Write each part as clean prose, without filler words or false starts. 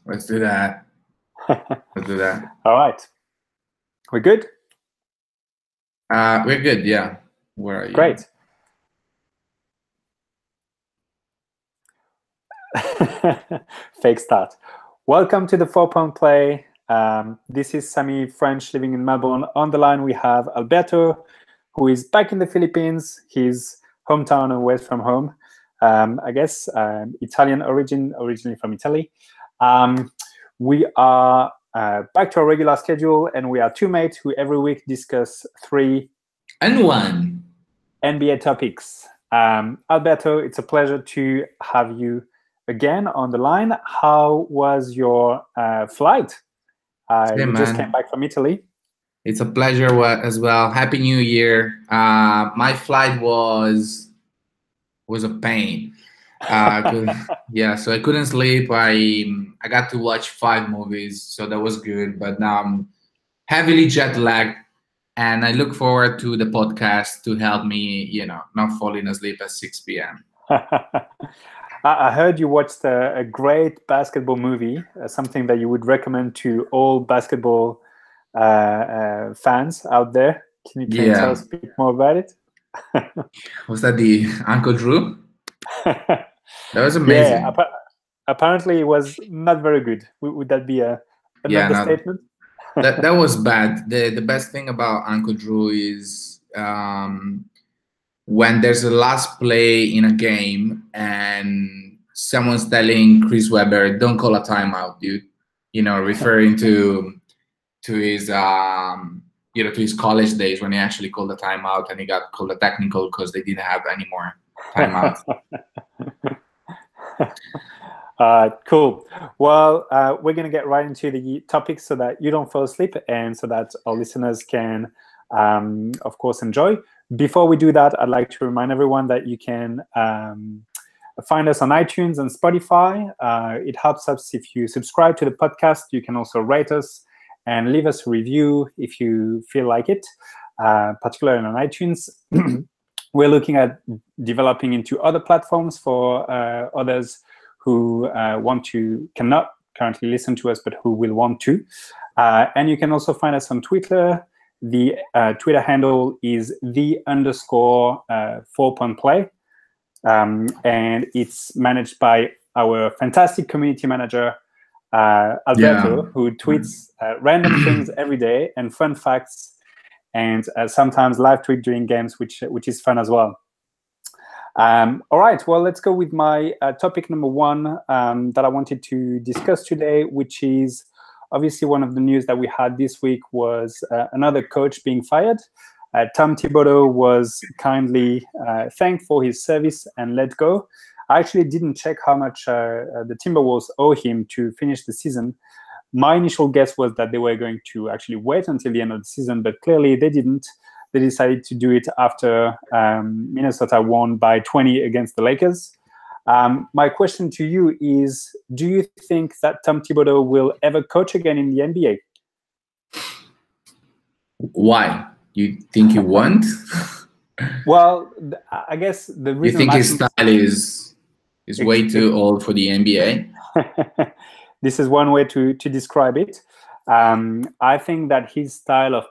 Let's do that. Let's do that. All right. We're good? We're good, yeah. Where are you? Great. Fake start. Welcome to the 4-Point Play. This is Sami French living in Melbourne. On the line, we have Alberto, who is back in the Philippines, his hometown away from home. I guess Italian origin, originally from Italy. We are back to our regular schedule, and we are two mates who every week discuss 3 and 1 NBA topics. Alberto, it's a pleasure to have you again on the line. How was your flight? You just came back from Italy. It's a pleasure as well. Happy New Year. My flight was a pain. Yeah, so I couldn't sleep. I got to watch 5 movies, so that was good. But now I'm heavily jet lagged, and I look forward to the podcast to help me, not falling asleep at 6 p.m. I heard you watched a great basketball movie, something that you would recommend to all basketball fans out there. Can you tell us a bit more about it? Was that the Uncle Drew? That was amazing. Yeah, apparently it was not very good. Would that be an understatement? That was bad. The best thing about Uncle Drew is when there's a last play in a game and someone's telling Chris Webber, "Don't call a timeout, dude," referring to his to his college days when he actually called a timeout and he got called a technical because they didn't have any more timeouts. Cool. Well, we're going to get right into the topics so that you don't fall asleep and so that our listeners can, of course, enjoy. Before we do that, I'd like to remind everyone that you can find us on iTunes and Spotify. It helps us if you subscribe to the podcast. You can also rate us and leave us a review if you feel like it, particularly on iTunes. We're looking at developing into other platforms for others who cannot currently listen to us, but who will want to. And you can also find us on Twitter. The Twitter handle is _4-Point Play. And it's managed by our fantastic community manager, Alberto, who tweets random things every day and fun facts, and sometimes live tweet during games, which is fun as well. All right, well, let's go with my topic number 1 that I wanted to discuss today, which is obviously one of the news that we had this week was another coach being fired. Tom Thibodeau was kindly thanked for his service and let go. I actually didn't check how much the Timberwolves owe him to finish the season. My initial guess was that they were going to actually wait until the end of the season, but clearly they didn't. They decided to do it after Minnesota won by 20 against the Lakers. My question to you is, do you think that Tom Thibodeau will ever coach again in the NBA? Why? You think he won't? Well, I guess the reason... You think his style is way too old for the NBA? This is one way to describe it. I think that his style of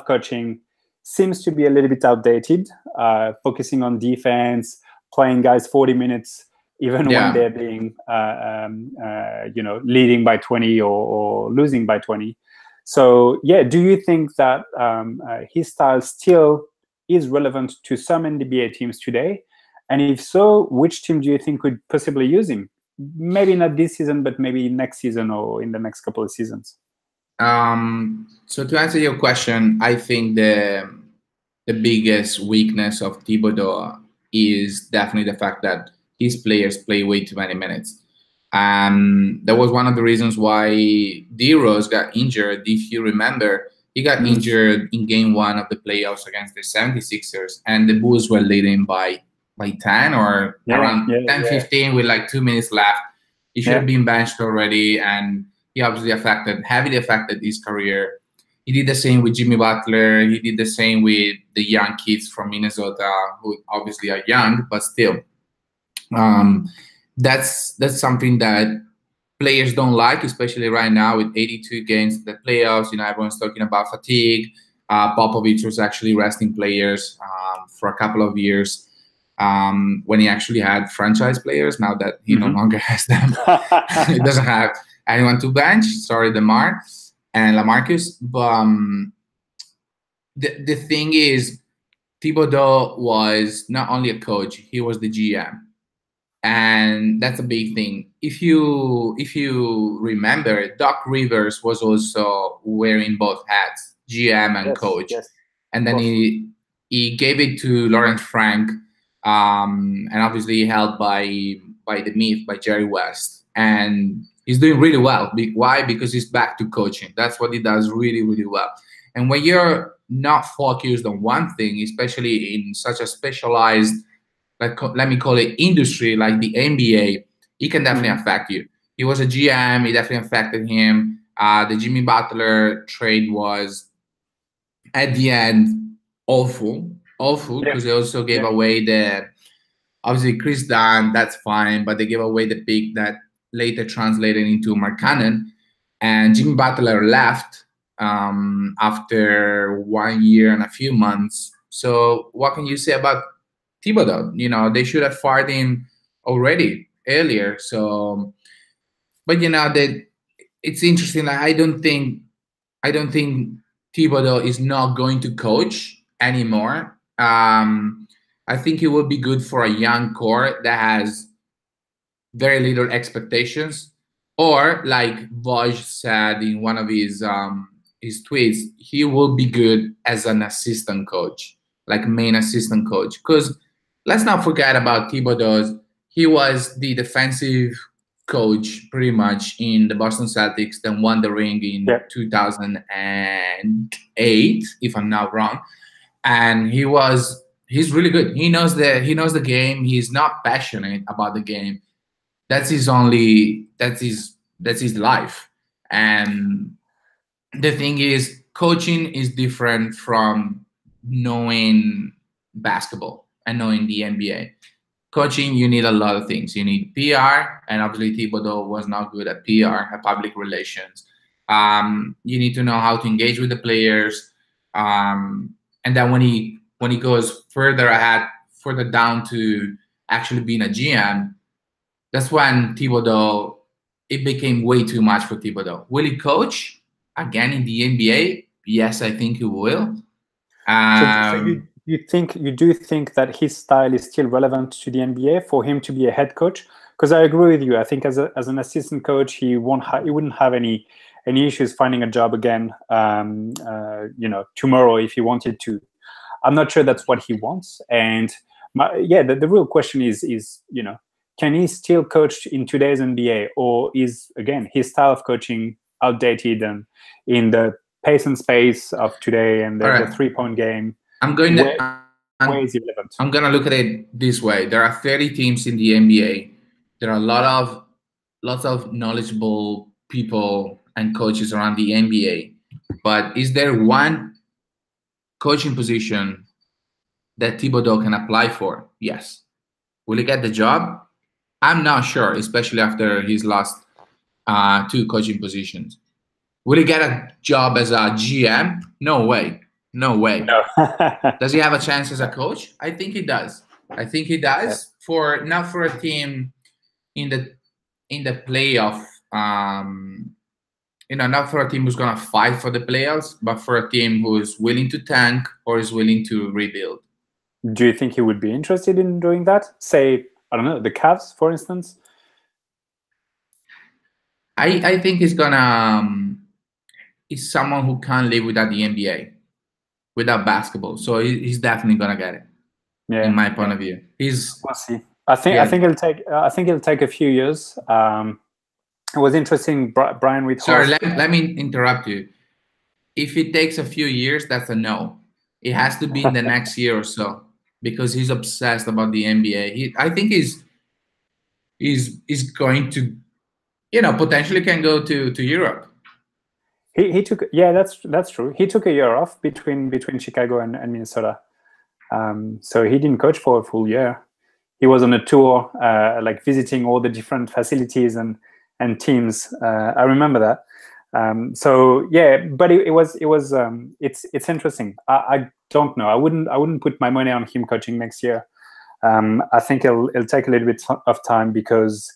coaching seems to be a little bit outdated, focusing on defense, playing guys 40 minutes, even when they're being, leading by 20 or losing by 20. So, do you think that his style still is relevant to some NBA teams today? And if so, which team do you think could possibly use him? Maybe not this season, but maybe next season or in the next couple of seasons. So to answer your question, I think the biggest weakness of Thibodeau is definitely the fact that his players play way too many minutes. That was one of the reasons why D-Rose got injured. If you remember, he got injured in game 1 of the playoffs against the 76ers, and the Bulls were leading by 10 or around 10-15 with like 2 minutes left. He should have been benched already, and he obviously heavily affected his career. He did the same with Jimmy Butler. He did the same with the young kids from Minnesota, who obviously are young, but still. That's something that players don't like, especially right now with 82 games in the playoffs. Everyone's talking about fatigue. Popovich was actually resting players for a couple of years when he actually had franchise players. Now that he no longer has them, he doesn't have anyone to bench. Sorry, DeMar and LaMarcus. But the thing is, Thibodeau was not only a coach; he was the GM. And that's a big thing. If you remember, Doc Rivers was also wearing both hats, GM and coach. Yes, and then he gave it to Lawrence Frank, and obviously held by the Myth, by Jerry West, and he's doing really well. Why? Because he's back to coaching. That's what he does really, really well. And when you're not focused on one thing, especially in such a specialized, like, let me call it, industry like the NBA, it can definitely affect you. He was a GM, it definitely affected him. The Jimmy Butler trade was, at the end, awful, because they also gave away obviously Chris Dunn, that's fine, but they gave away the pick that later translated into Mark Cannon. And Jimmy Butler left after 1 year and a few months. So what can you say about Thibodeau? They should have fired him already earlier. So, but it's interesting. Like, I don't think Thibodeau is not going to coach anymore. I think it would be good for a young core that has very little expectations, or like Vaj said in one of his tweets, he will be good as an assistant coach, like main assistant coach. Because let's not forget about Thibodeau. He was the defensive coach pretty much in the Boston Celtics, then won the ring in 2008, if I'm not wrong. And he's really good. He knows the game. He's not passionate about the game. That's his life. And the thing is, coaching is different from knowing basketball and knowing the NBA. Coaching, you need a lot of things. You need PR, and obviously Thibodeau was not good at PR, at public relations. You need to know how to engage with the players, and then when he goes further down to actually being a GM, that's when Thibodeau, it became way too much for Thibodeau. Will he coach again in the NBA? Yes, I think he will. So you do think that his style is still relevant to the NBA for him to be a head coach? Because I agree with you. I think as an assistant coach, he wouldn't have any issues finding a job again, tomorrow if he wanted to. I'm not sure that's what he wants. And the real question is can he still coach in today's NBA, or is, again, his style of coaching outdated and in the pace and space of today and the 3-point game? I'm going to look at it this way. There are 30 teams in the NBA. There are lots of knowledgeable people and coaches around the NBA. But is there one coaching position that Thibodeau can apply for? Yes. Will he get the job? I'm not sure, especially after his last 2 coaching positions. Will he get a job as a GM? No way. No. Does he have a chance as a coach? I think he does. Not for a team in the playoff. Not for a team who's gonna fight for the playoffs, but for a team who is willing to tank or is willing to rebuild. Do you think he would be interested in doing that? Say, I don't know, the Cavs, for instance. I think he's gonna. He's someone who can't live without the NBA, without basketball. So he's definitely gonna get it. In my point of view, we'll see. I think it'll take a few years. It was interesting, Brian. Sorry, let me interrupt you. If it takes a few years, that's a no. It has to be in the next year or so, because he's obsessed about the NBA. I think he's going to, potentially can go to Europe. He took, that's true. He took a year off between Chicago and Minnesota, so he didn't coach for a full year. He was on a tour, like visiting all the different facilities and and teams. I remember that. So yeah, but it's interesting. I don't know. I wouldn't put my money on him coaching next year. I think it'll take a little bit of time because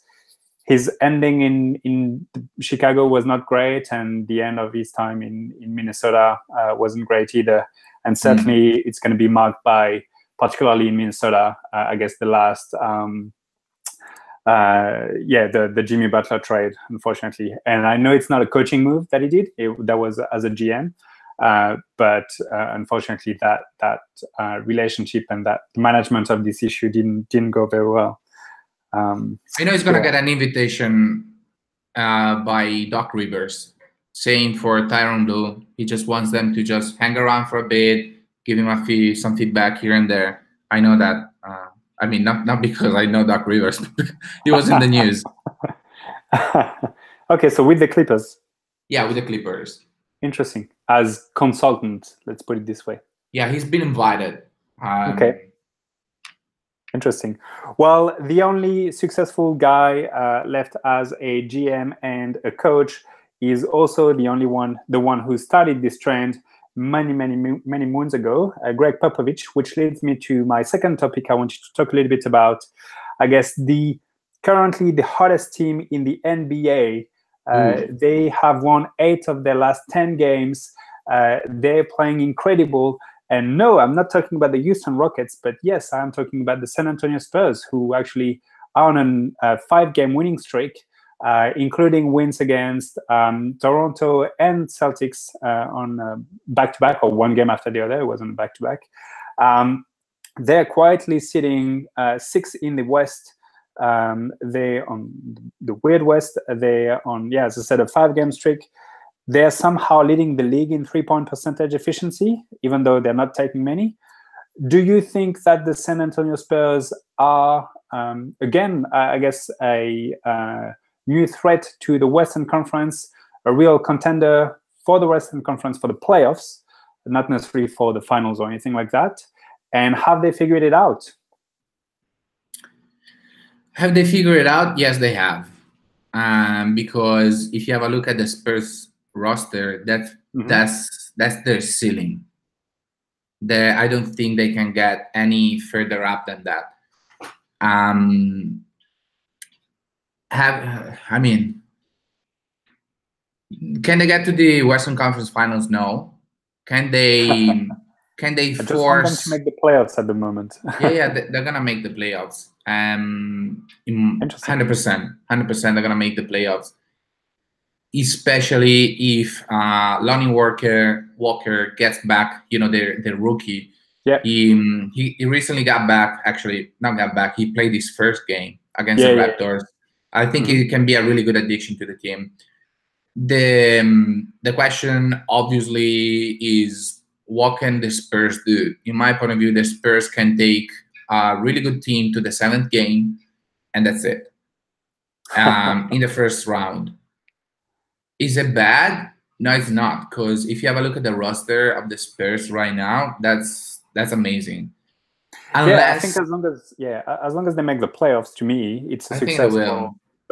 his ending in Chicago was not great, and the end of his time in Minnesota wasn't great either. And certainly, it's going to be marked by, particularly in Minnesota, I guess the last, the Jimmy Butler trade, unfortunately. And I know it's not a coaching move that he did; that was as a GM. But unfortunately, that relationship and that management of this issue didn't go very well. I know he's gonna get an invitation by Doc Rivers, saying for Tyronn Lue, he just wants them to just hang around for a bit, give him some feedback here and there. I know that. I mean, not because I know Doc Rivers. He was in the news. Okay, so with the Clippers. Yeah, with the Clippers. Interesting. As consultant, let's put it this way. Yeah, he's been invited. Okay. Interesting. Well, the only successful guy left as a GM and a coach is also the one who started this trend many moons ago, Greg Popovich, which leads me to my second topic. I want you to talk a little bit about, I guess, currently the hottest team in the NBA. They have won 8 of their last 10 games. They're playing incredible. And no, I'm not talking about the Houston Rockets, but yes, I'm talking about the San Antonio Spurs, who actually are on a 5-game winning streak, including wins against Toronto and Celtics on back-to-back, or one game after the other. It wasn't back-to-back. They're quietly sitting 6th in the West. They're on the weird West. They're on, as I said, a 5-game streak. They're somehow leading the league in 3-point percentage efficiency, even though they're not taking many. Do you think that the San Antonio Spurs are, again, I guess, a new threat to the Western Conference, a real contender for the Western Conference for the playoffs, not necessarily for the finals or anything like that? And have they figured it out? Have they figured it out? Yes, they have. Because if you have a look at the Spurs roster, that's their ceiling. I don't think they can get any further up than that. Can they get to the Western Conference Finals? No. Can they? Can they force? I just want them to make the playoffs at the moment. They're gonna make the playoffs. 100%, they're gonna make the playoffs. Especially if Lonnie Walker gets back, their rookie. Yeah. He recently got back. Actually, not got back. He played his first game against the Raptors. I think he can be a really good addition to the team. The question obviously is, what can the Spurs do? In my point of view, the Spurs can take a really good team to the 7th game, and that's it. In the first round. Is it bad? No, it's not. Because if you have a look at the roster of the Spurs right now, that's amazing. I think as long as they make the playoffs, to me, it's a success.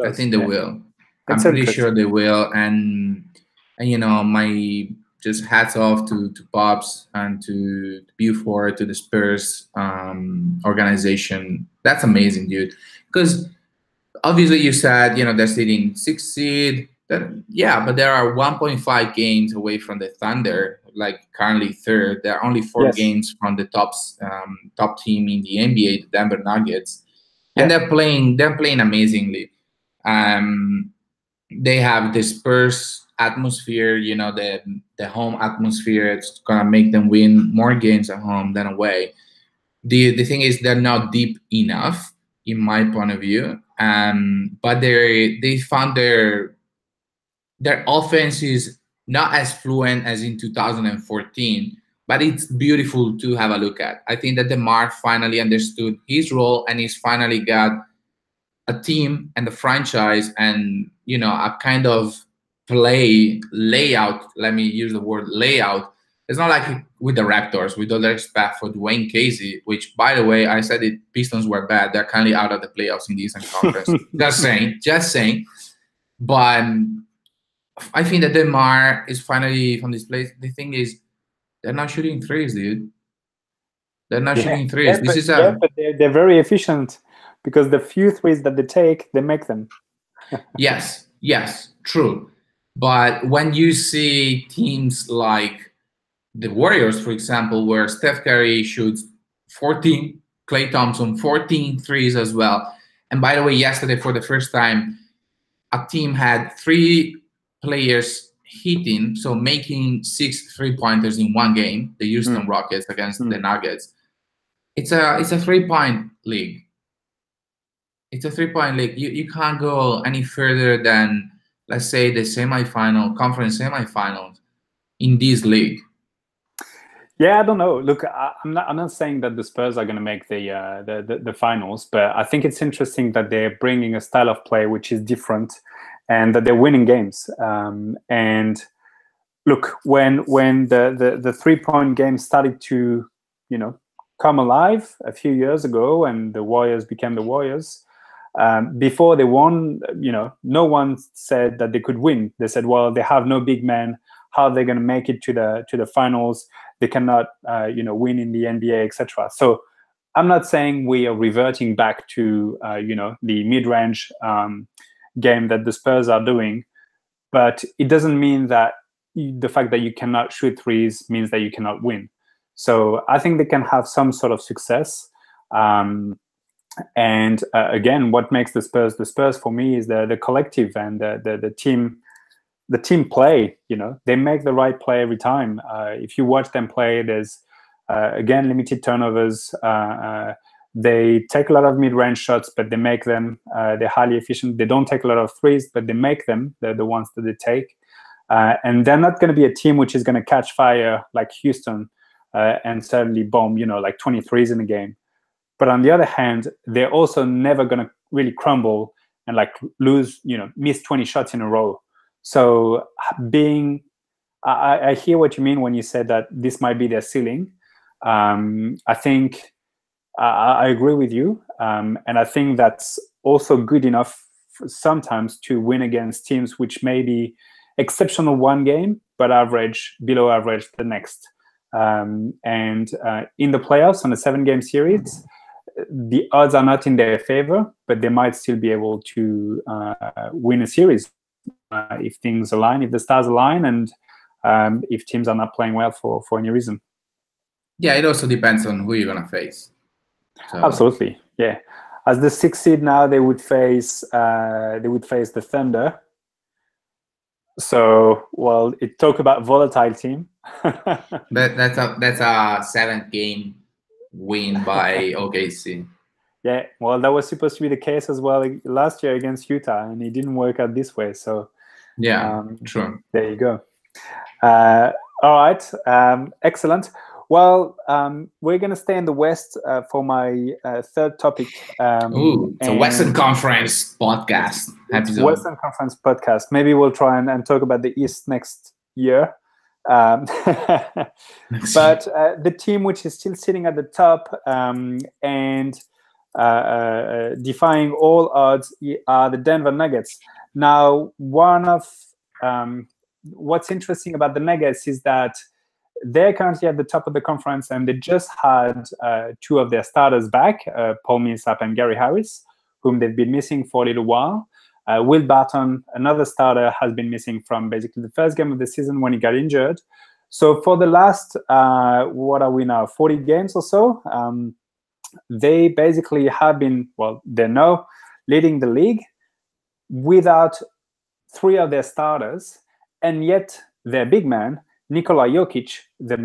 I think they will. I'm pretty sure they will. And my just hats off to Pops and to Buford, to the Spurs organization. That's amazing, dude. Because obviously you said, they're sitting 6th seed. But there are 1.5 games away from the Thunder, like currently 3rd. There are only 4 games from the top team in the NBA, the Denver Nuggets, and they're playing amazingly. They have the Spurs atmosphere, the home atmosphere. It's gonna make them win more games at home than away. The thing is, they're not deep enough, in my point of view. But they found their offense is not as fluent as in 2014, but it's beautiful to have a look at. I think that DeMar finally understood his role, and he's finally got a team and a franchise and, a kind of layout. Let me use the word layout. It's not like with the Raptors, with all the respect for Dwayne Casey, which, by the way, I said Pistons were bad. They're currently out of the playoffs in the Eastern Conference. Just saying. But I think that DeMar is finally from this place. The thing is, they're not shooting threes, dude. They're not shooting threes. This is but they're very efficient because the few threes that they take, they make them. yes, true. But when you see teams like the Warriors, for example, where Steph Curry shoots 14, Klay Thompson 14 threes as well. And by the way, yesterday for the first time, a team had 3 players hitting, so making 6 3-pointers in one game, the Houston Rockets against the Nuggets. It's a 3-point league. It's a 3-point league. You can't go any further than, let's say, the conference semifinals in this league. Yeah, I don't know. Look, I'm not saying that the Spurs are going to make the finals, but I think it's interesting that they're bringing a style of play which is different, and that they're winning games. And look, when the 3-point game started to, come alive a few years ago, and the Warriors became the Warriors. Before they won, no one said that they could win. They said, well, they have no big man. How are they going to make it to the finals? They cannot, win in the NBA, etc. So I'm not saying we are reverting back to, the mid-range game that the Spurs are doing, but it doesn't mean that the fact that you cannot shoot threes means that you cannot win. So I think they can have some sort of success. And again, what makes the Spurs for me is the collective and the team play. They make the right play every time. If you watch them play, there's again limited turnovers. They take a lot of mid-range shots, but they make them. They're highly efficient. They don't take a lot of threes, but they make them. They're the ones that they take. And they're not going to be a team which is going to catch fire like Houston and suddenly boom, like 23s in a game. But on the other hand, they're also never going to really crumble and lose, miss 20 shots in a row. So I hear what you mean when you said that this might be their ceiling. I think I agree with you. And I think that's also good enough sometimes to win against teams which may be exceptional one game, but below average the next. And in the playoffs on a 7-game series, the odds are not in their favor, but they might still be able to win a series if things align, if the stars align, and if teams are not playing well for any reason. Yeah, it also depends on who you're gonna face. So. Absolutely, yeah. As the 6th seed now, they would face the Thunder. So, well, it talk about volatile team. That's a 7th-game win by OKC. Yeah, well, that was supposed to be the case as well last year against Utah, and it didn't work out this way. So, yeah, true. There you go. All right, excellent. Well, we're going to stay in the West for my third topic. It's a Western Conference podcast. Western Conference podcast. Maybe we'll try and talk about the East next year. But the team which is still sitting at the top and defying all odds are the Denver Nuggets. Now, one of what's interesting about the Nuggets is that they're currently at the top of the conference, and they just had 2 of their starters back, Paul Millsap and Gary Harris, whom they've been missing for a little while. Will Barton, another starter, has been missing from basically the first game of the season when he got injured. So for the last, what are we now, 40 games or so, they basically have been, they're now leading the league without 3 of their starters, and yet their big man, Nikola Jokic, their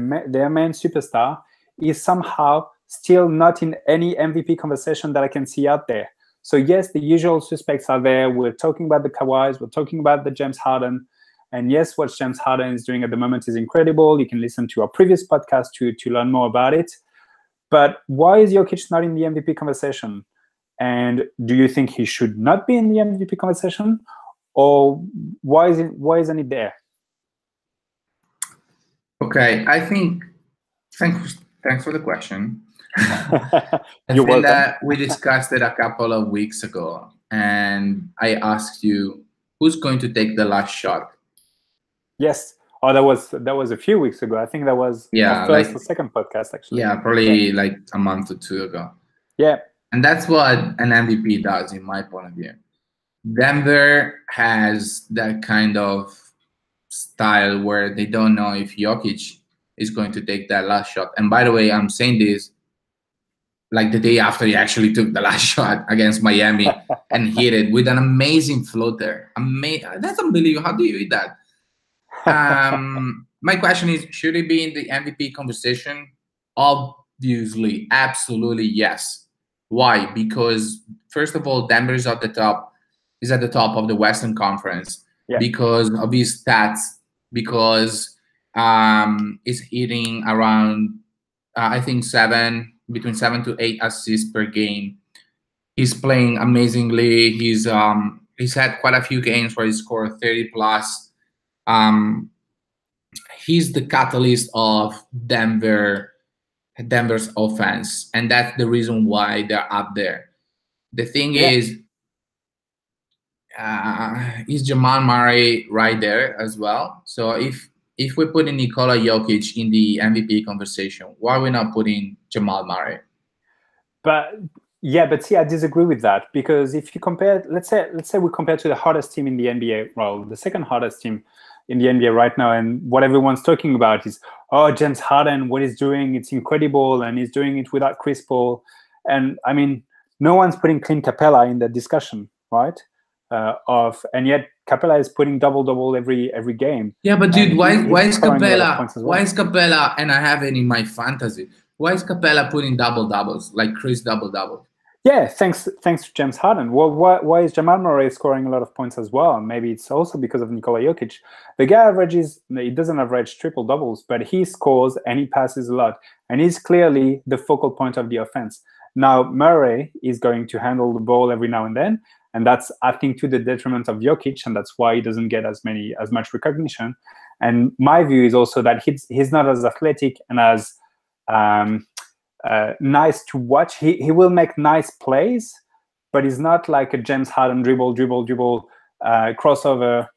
main superstar, is somehow still not in any MVP conversation that I can see out there. So yes, the usual suspects are there. We're talking about the Kawhis, we're talking about the James Harden. And yes, what James Harden is doing at the moment is incredible. You can listen to our previous podcast to learn more about it. But why is Jokic not in the MVP conversation? And do you think he should not be in the MVP conversation? Or why isn't he there? Okay, I think thanks for the question. I think that we discussed it a couple of weeks ago, and I asked you, who's going to take the last shot? Yes. Oh, that was a few weeks ago. I think that was our first or second podcast, actually. Yeah, probably like a month or two ago. Yeah. And that's what an MVP does, in my point of view. Denver has that kind of style where they don't know if Jokic is going to take that last shot. And by the way, I'm saying this like the day after he actually took the last shot against Miami and hit it with an amazing floater. That's unbelievable. How do you eat that? My question is, should he be in the MVP conversation? Obviously, absolutely yes. Why? Because first of all, Denver is at the top of the Western Conference because of his stats, because he's hitting around I think between 7 to 8 assists per game. He's playing amazingly. He's had quite a few games where he scored 30 plus. He's the catalyst of Denver's offense, and that's the reason why they're up there. The thing is Jamal Murray right there as well? So if we put in Nikola Jokic in the MVP conversation, why are we not putting Jamal Murray? But see, I disagree with that, because if you compare, let's say we compare to the hardest team in the NBA, well, the second hardest team in the NBA right now, and what everyone's talking about is, oh, James Harden, what he's doing, it's incredible, and he's doing it without Chris Paul. And I mean, no one's putting Clint Capella in that discussion, right? And yet Capella is putting double every game. Yeah, but dude, why is Capella? Why is Capella? And I have it in my fantasy. Why is Capella putting doubles like Chris double? Yeah, thanks to James Harden. Well, why is Jamal Murray scoring a lot of points as well? Maybe it's also because of Nikola Jokic. The guy he doesn't average triple doubles, but he scores and he passes a lot, and he's clearly the focal point of the offense. Now Murray is going to handle the ball every now and then, and that's, I think, to the detriment of Jokic, and that's why he doesn't get as much recognition. And my view is also that he's not as athletic and as nice to watch. He will make nice plays, but he's not like a James Harden dribble, crossover,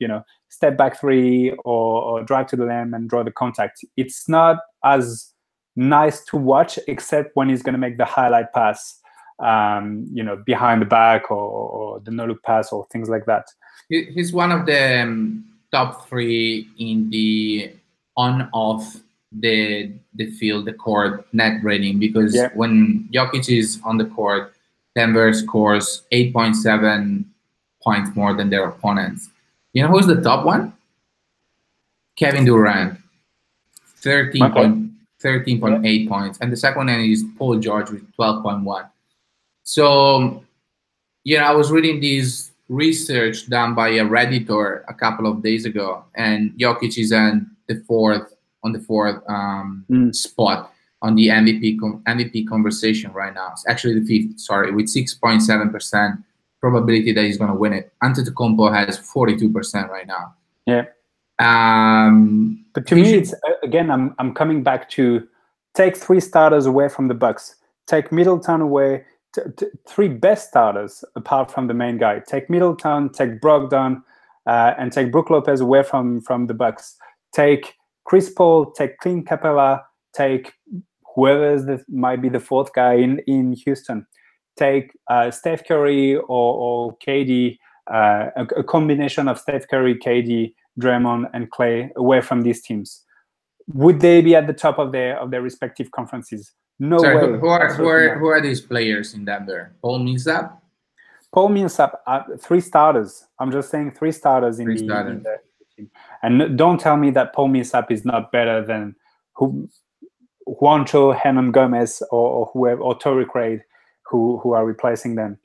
step back three or drive to the rim and draw the contact. It's not as nice to watch, except when he's going to make the highlight pass, behind the back or the no-look pass or things like that. He's one of the top three in the on-off the field, the court net rating, because when Jokic is on the court, Denver scores 8.7 points more than their opponents. You know who's the top one? Kevin Durant, 13.8 points, and the second one is Paul George with 12.1. So, I was reading this research done by a Redditor a couple of days ago, and Jokic is on the fourth spot on the MVP conversation right now. It's actually the fifth, with 6.7% probability that he's going to win it. Antetokounmpo has 42% right now. Yeah. But to me, it's again, I'm coming back to take three starters away from the Bucks. Take Middleton away. Three best starters apart from the main guy. Take Middleton, take Brogdon, and take Brook Lopez away from the Bucks. Take Chris Paul, take Clint Capella, take whoever might be the fourth guy in Houston. Take Steph Curry or KD, a combination of Steph Curry, KD, Draymond, and Clay away from these teams. Would they be at the top of their respective conferences? No way. Who are these players in Denver? Paul Millsap? Paul Millsap, three starters. I'm just saying three starters in the team. And don't tell me that Paul Millsap is not better than Juancho, Hernan Gomez, or whoever, or Torrey Craig, who are replacing them.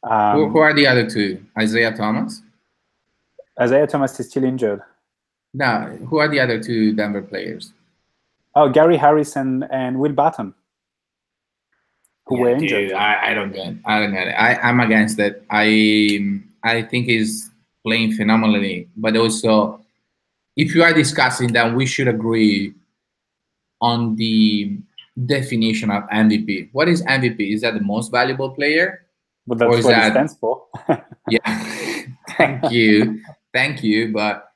Who are the other two? Isaiah Thomas? Isaiah Thomas is still injured. No, who are the other two Denver players? Oh, Gary Harris and Will Barton, who were injured. Dude, I don't get it. I'm against it. I think he's playing phenomenally, but also, if you are discussing that, we should agree on the definition of MVP. What is MVP? Is that the most valuable player? But that's what it stands for. Yeah. Thank you. Thank you, but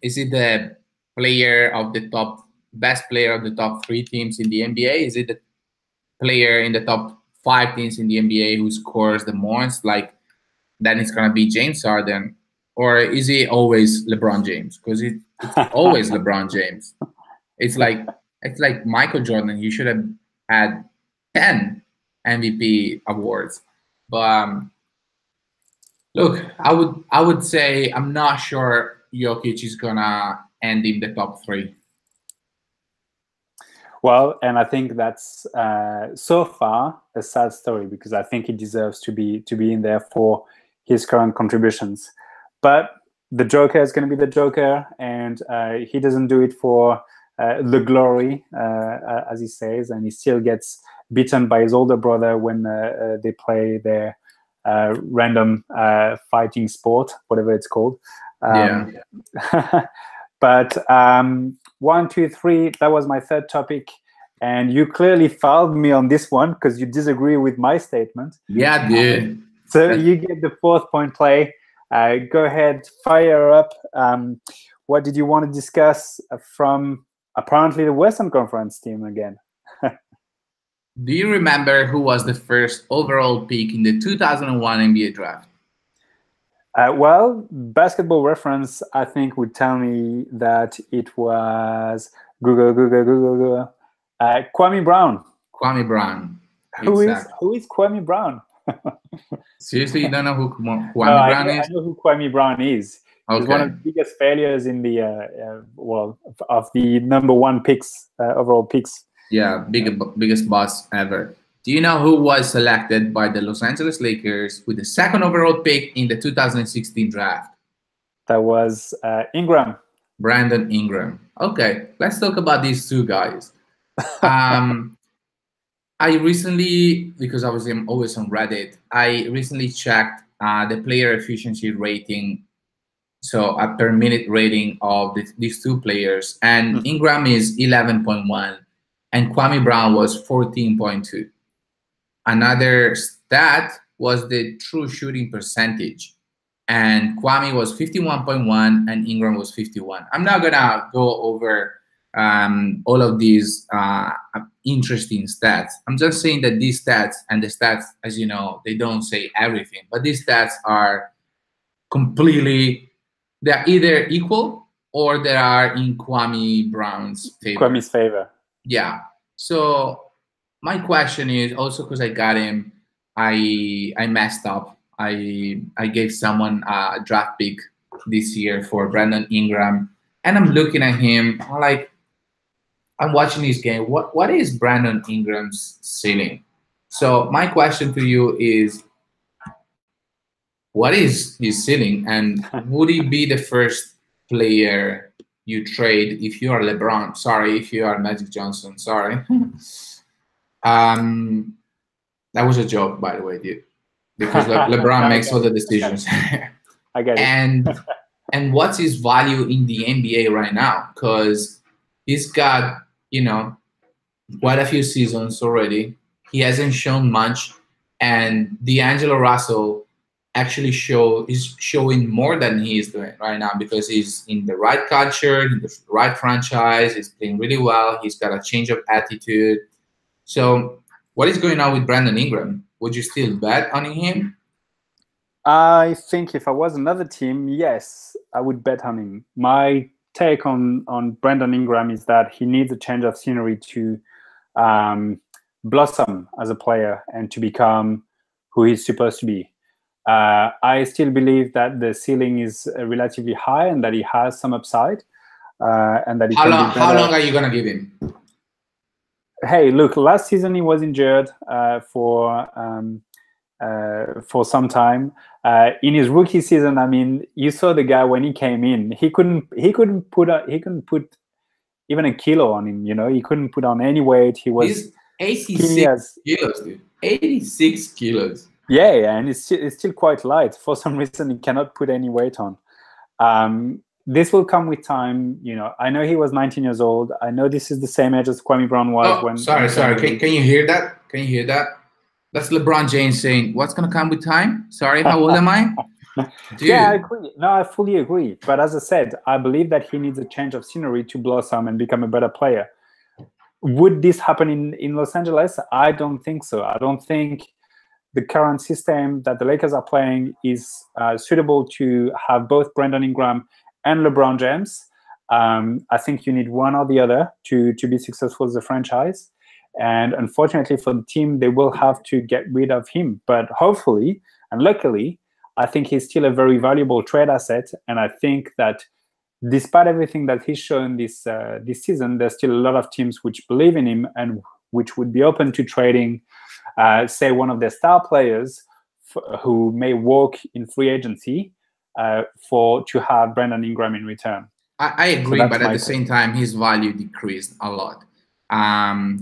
is it the best player of the top 3 teams in the NBA? Is it the player in the top 5 teams in the NBA who scores the most? Like, then it's gonna be James Harden, or is it always LeBron James? Because it's always LeBron James. It's like Michael Jordan. He should have had 10 MVP awards, but look, I would say I'm not sure Jokic is gonna end in the top 3. Well, and I think that's so far a sad story, because I think he deserves to be in there for his current contributions. But the Joker is going to be the Joker, and he doesn't do it for the glory, as he says, and he still gets beaten by his older brother when they play their random fighting sport, whatever it's called. Yeah. But 1, 2, 3, that was my third topic. And you clearly fouled me on this one because you disagree with my statement. Yeah, dude. So you get the 4th point play. Go ahead, fire up. What did you want to discuss from apparently the Western Conference team again? Do you remember who was the first overall pick in the 2001 NBA draft? Well, Basketball Reference, I think, would tell me that it was Google. Kwame Brown. Kwame Brown. Who is Kwame Brown? Seriously, you don't know who Kwame Brown is? I know who Kwame Brown is. Okay. He's one of the biggest failures in the of the number 1 picks, overall picks. Yeah, biggest bust ever. Do you know who was selected by the Los Angeles Lakers with the 2nd overall pick in the 2016 draft? That was Ingram. Brandon Ingram. Okay, let's talk about these 2 guys. I recently, because obviously I'm always on Reddit, I recently checked the player efficiency rating, so a per minute rating of these 2 players, and Ingram is 11.1 and Kwame Brown was 14.2. Another stat was the true shooting percentage, and Kwame was 51.1 and Ingram was 51. I'm not gonna go over all of these interesting stats. I'm just saying that these stats, and the stats, as you know, they don't say everything, but these stats are they're either equal or they are in Kwame Brown's favor. Kwame's favor. Yeah. So my question is also, because I got him, I messed up. I gave someone a draft pick this year for Brandon Ingram, and I'm looking at him, I'm watching this game. What is Brandon Ingram's ceiling? So my question to you is, what is his ceiling, and would he be the first player you trade if you are LeBron? Sorry, if you are Magic Johnson. Sorry. That was a joke, by the way, dude. Because LeBron makes all the decisions. I get it. And what's his value in the NBA right now? Because he's got, quite a few seasons already. He hasn't shown much, and D'Angelo Russell actually is showing more than he is doing right now, because he's in the right culture, in the right franchise. He's playing really well. He's got a change of attitude. So what is going on with Brandon Ingram? Would you still bet on him? I think if I was another team, yes, I would bet on him. My take on Brandon Ingram is that he needs a change of scenery to blossom as a player and to become who he's supposed to be. I still believe that the ceiling is relatively high and that he has some upside, and that he how long are you gonna give him? Hey, look, last season he was injured for some time. In his rookie season, I mean, you saw the guy when he came in. He couldn't put even a kilo on him. He couldn't put on any weight. He was He's 86 kilos, dude. 86 kilos. Yeah, and it's still quite light. For some reason, he cannot put any weight on. This will come with time. I know he was 19 years old. I know this is the same age as Kwame Brown was. Sorry. Can you hear that? Can you hear that? That's LeBron James saying, "What's gonna come with time?" Sorry, how old am I? Dude. Yeah, I agree. No, I fully agree. But as I said, I believe that he needs a change of scenery to blossom and become a better player. Would this happen in Los Angeles? I don't think so. I don't think the current system that the Lakers are playing is suitable to have both Brandon Ingram and LeBron James. I think you need one or the other to be successful as a franchise. And unfortunately for the team, they will have to get rid of him. But hopefully, and luckily, I think he's still a very valuable trade asset. And I think that despite everything that he's shown this season, there's still a lot of teams which believe in him and which would be open to trading, say, one of their star players who may walk in free agency to have Brandon Ingram in return. I agree, but at the same time, his value decreased a lot.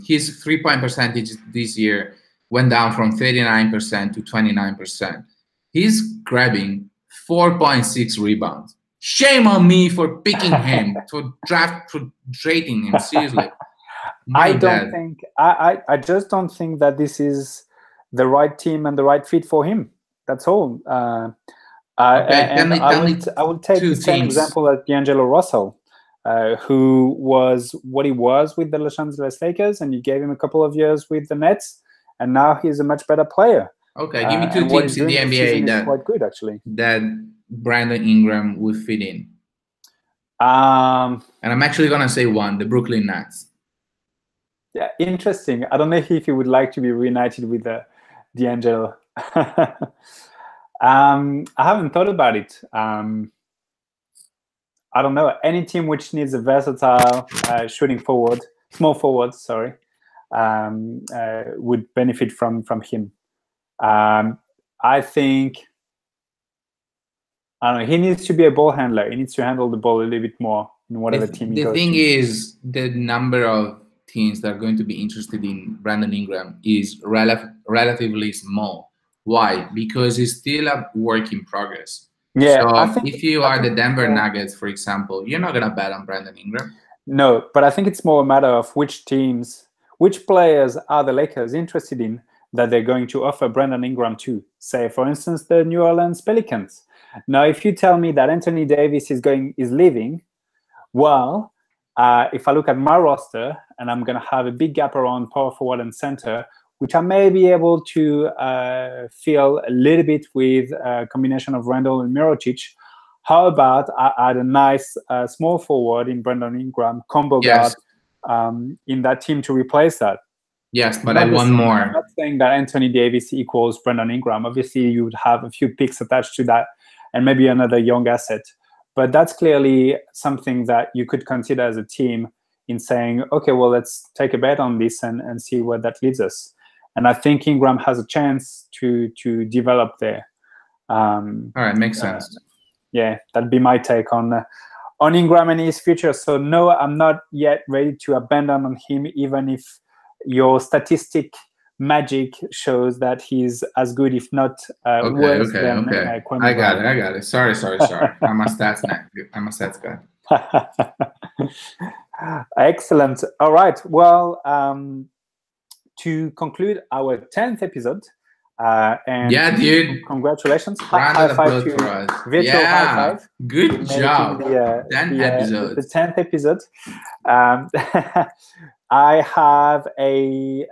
His 3-point percentage this year went down from 39% to 29%. He's grabbing 4.6 rebounds. Shame on me for picking him, for trading him. Seriously, I just don't think that this is the right team and the right fit for him. That's all. I will take the same example as D'Angelo Russell, who was what he was with the Los Angeles Lakers, and you gave him a couple of years with the Nets, and now he's a much better player. Okay, give me two teams in the NBA that quite good, actually. That Brandon Ingram would fit in. And I'm actually gonna say one: the Brooklyn Nets. Yeah, interesting. I don't know if you would like to be reunited with D'Angelo. I haven't thought about it. I don't know. Any team which needs a versatile shooting forward, small forward, would benefit from him. I think, I don't know, he needs to be a ball handler. He needs to handle the ball a little bit more in whatever team he goes to. The thing is, the number of teams that are going to be interested in Brandon Ingram is relatively small. Why? Because it's still a work in progress. Yeah, so if you are the Denver Nuggets, for example, you're not going to bet on Brandon Ingram. No, but I think it's more a matter of which players are the Lakers interested in that they're going to offer Brandon Ingram to. Say, for instance, the New Orleans Pelicans. Now, if you tell me that Anthony Davis is leaving, well, if I look at my roster and I'm going to have a big gap around power forward and center, which I may be able to fill a little bit with a combination of Randall and Mirotic, how about I add a nice small forward in Brandon Ingram, combo guard in that team to replace that? Yes, but I want more. I'm not saying that Anthony Davis equals Brandon Ingram. Obviously, you would have a few picks attached to that and maybe another young asset. But that's clearly something that you could consider as a team in saying, okay, well, let's take a bet on this and see where that leads us. And I think Ingram has a chance to develop there. All right, makes sense. Yeah, that'd be my take on Ingram and his future. So no, I'm not yet ready to abandon on him, even if your statistic magic shows that he's as good, if not worse than Kwame Brown. I got it. Sorry. I'm a stats guy. Excellent. All right. Well, to conclude our 10th episode, and yeah, dude, congratulations! High five to us. Virtual high five. Good job. The 10th episode. I have a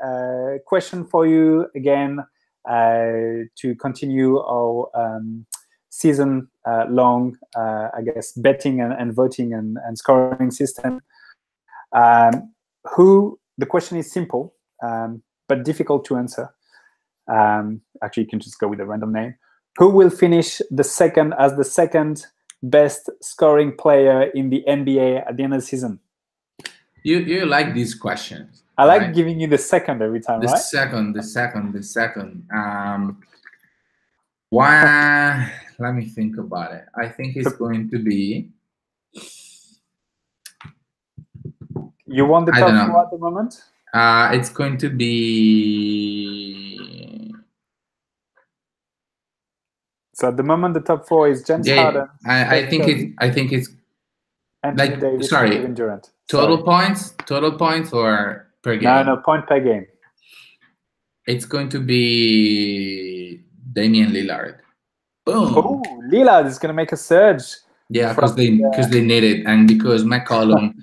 question for you again to continue our season-long, I guess, betting and voting and scoring system. The question is simple, but difficult to answer. Actually, you can just go with a random name. Who will finish the second best scoring player in the NBA at the end of the season? You like these questions. I like giving you the second every time, the right? The second. Why? Let me think about it. I think it's going to be. You want the top four at the moment? It's going to be. So at the moment, the top four is James Harden. I think it's. Anthony Davis, Kevin Durant. Total points or per game? No, point per game. It's going to be Damian Lillard. Boom. Oh, Lillard is going to make a surge. Yeah, because they need it, and because McCollum,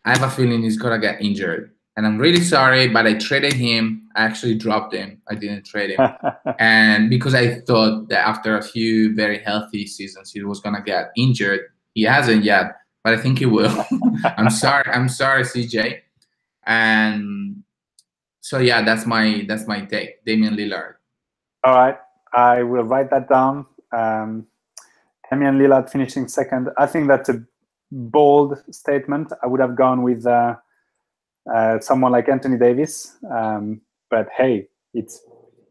I have a feeling he's gonna get injured, and I'm really sorry, but I traded him. I actually dropped him. I didn't trade him, and because I thought that after a few very healthy seasons, he was gonna get injured. He hasn't yet, but I think he will. I'm sorry, CJ. And so yeah, that's my take. Damian Lillard. All right, I will write that down. Damian Lillard finishing second. I think that's a bold statement. I would have gone with someone like Anthony Davis. But hey, it's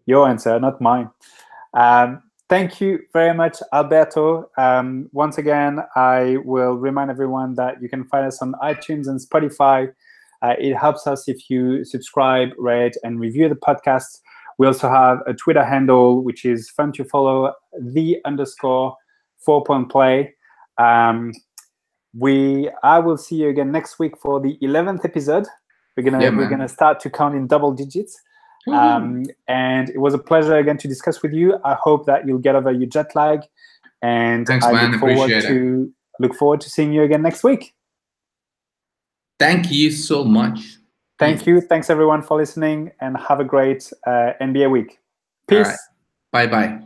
your answer, not mine. Thank you very much, Alberto. Once again, I will remind everyone that you can find us on iTunes and Spotify. It helps us if you subscribe, rate, and review the podcast. We also have a Twitter handle, which is fun to follow, _4.play. I will see you again next week for the 11th episode. We're gonna start to count in double digits. And it was a pleasure again to discuss with you. I hope that you'll get over your jet lag. And thanks, I man. look forward to seeing you again next week. Thank you so much. Thank you. Thanks everyone for listening, and have a great NBA week. Peace. Right. Bye-bye.